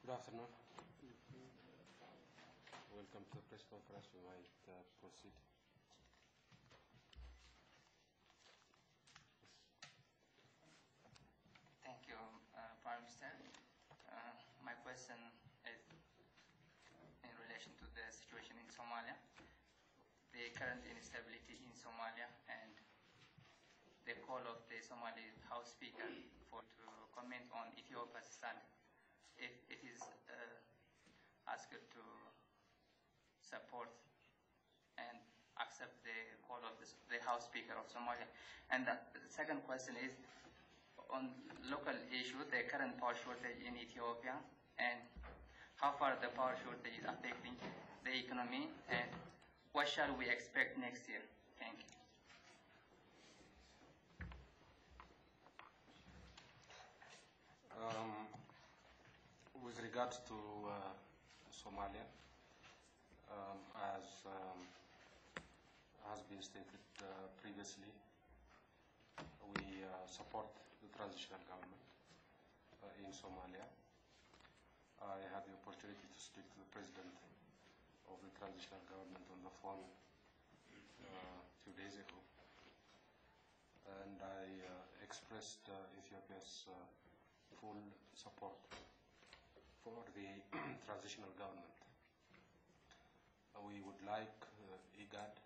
Good afternoon. Welcome to the press conference. We might proceed. Thank you, Prime Minister. My question is in relation to the situation in Somalia, the current instability in Somalia, and the call of the Somali House Speaker to comment on Ethiopia's stand. If it is asked to support and accept the call of the House Speaker of Somalia. And the second question is on local issue, the current power shortage in Ethiopia, and how far the power shortage is affecting the economy, and what shall we expect next year? Thank you. With regards to Somalia, as has been stated previously, we support the transitional government in Somalia. I had the opportunity to speak to the president of the transitional government on the phone a few days ago, and I expressed Ethiopia's full support for the transitional government. We would like IGAD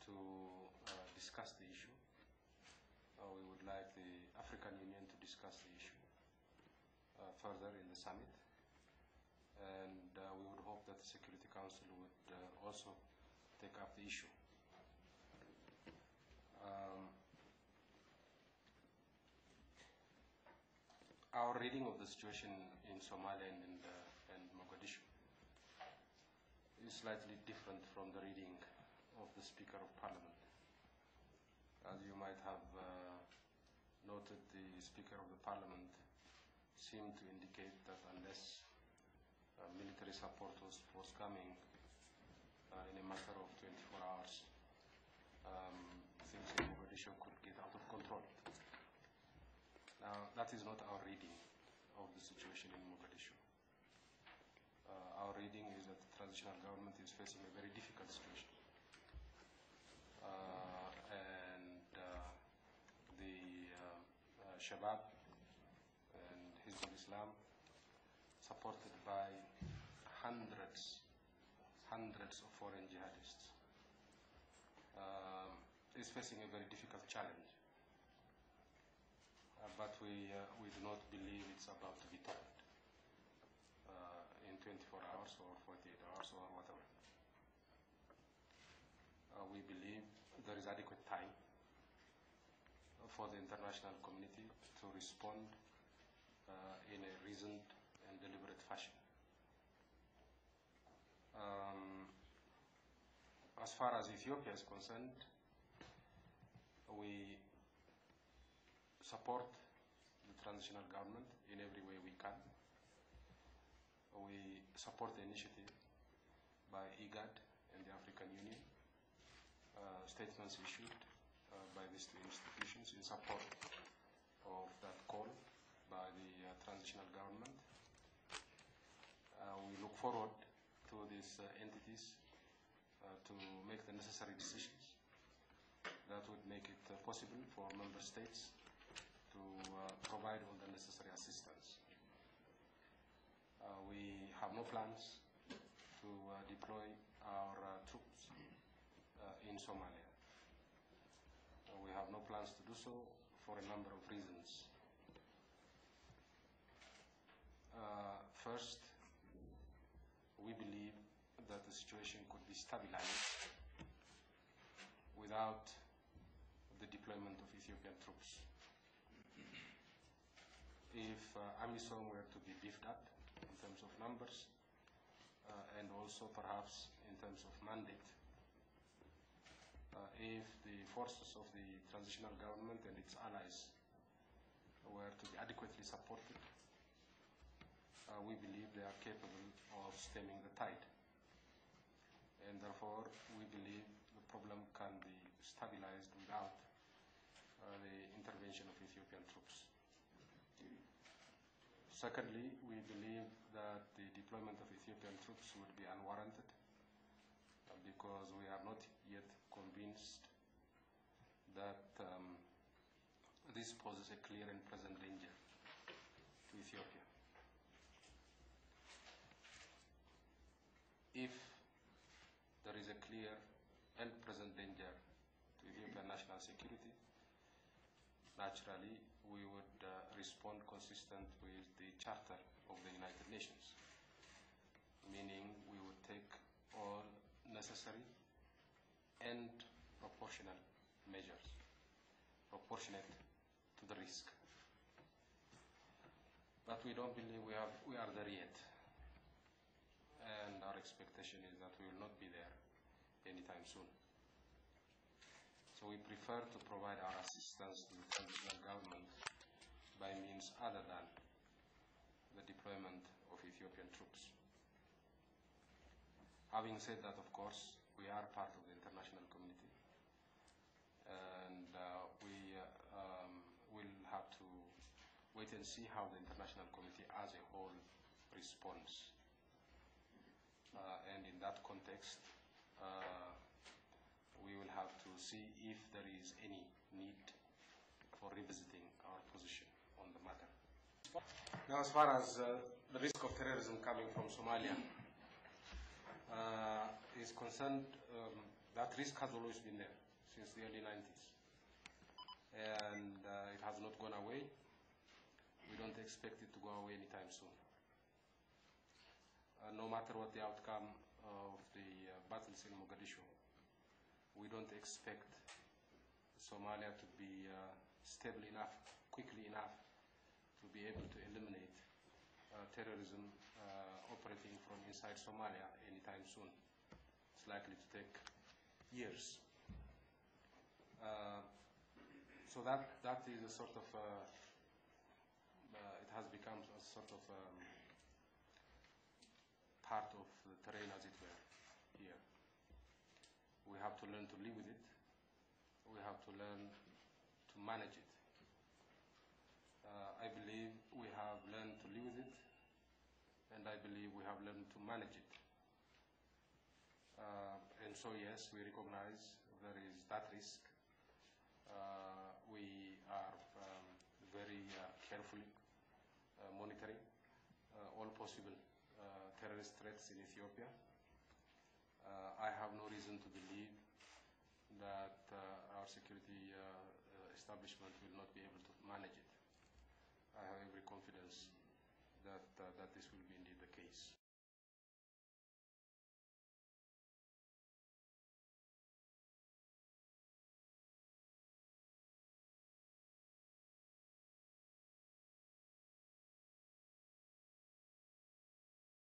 to discuss the issue. We would like the African Union to discuss the issue further in the summit, and we would hope that the Security Council would also take up the issue. Our reading of the situation in Somalia and Mogadishu is slightly different from the reading of the Speaker of Parliament. As you might have noted, the Speaker of the Parliament seemed to indicate that unless military support was forthcoming in a matter of 24 hours, things in Mogadishu could get out of control. Now, that is not our reading of the situation in Mogadishu. Our reading is that the transitional government is facing a very difficult situation. And the Shabab and Hizb al-Islam, supported by hundreds of foreign jihadists, is facing a very difficult challenge. But we do not believe it's about to be toppled in 24 hours or 48 hours or whatever. We believe there is adequate time for the international community to respond in a reasoned and deliberate fashion. As far as Ethiopia is concerned, we support the transitional government in every way we can. We support the initiative by IGAD and the African Union, statements issued by these two institutions in support of that call by the transitional government. We look forward to these entities to make the necessary decisions that would make it possible for member states to provide all the necessary assistance. We have no plans to deploy our troops in Somalia. We have no plans to do so for a number of reasons. First, we believe that the situation could be stabilized without the deployment of Ethiopian troops. If AMISOM were to be beefed up in terms of numbers and also perhaps in terms of mandate, if the forces of the transitional government and its allies were to be adequately supported, we believe they are capable of stemming the tide. And therefore, we believe the problem can be stabilized without the intervention of Ethiopian troops. Secondly, we believe that the deployment of Ethiopian troops would be unwarranted because we are not yet convinced that this poses a clear and present danger to Ethiopia. If there is a clear and present danger to Ethiopian national security, naturally we would respond consistent with the Charter of the United Nations, meaning we would take all necessary and proportional measures, proportionate to the risk. But we don't believe we are there yet. And our expectation is that we will not be there anytime soon. So we prefer to provide our assistance to the transitional government by means other than the deployment of Ethiopian troops. Having said that, of course, we are part of the international community, and we will have to wait and see how the international community as a whole responds. And in that context, we will have to see if there is any need for revisiting our position on the matter. Now, as far as the risk of terrorism coming from Somalia is concerned, that risk has always been there since the early 90s. And it has not gone away. We don't expect it to go away anytime soon. No matter what the outcome of the battles in Mogadishu, we don't expect Somalia to be stable enough, quickly enough, to be able to eliminate terrorism operating from inside Somalia anytime soon. It's likely to take years. So that is a sort of, it has become a sort of part of the terrain, as it were, here. We have to learn to live with it. We have to learn to manage it. I believe we have learned to live with it, and I believe we have learned to manage it. And so, yes, we recognize there is that risk. We are very carefully monitoring all possible terrorist threats in Ethiopia. I have no reason to believe that our security establishment will not be able to manage it. I have every confidence that this will be indeed the case.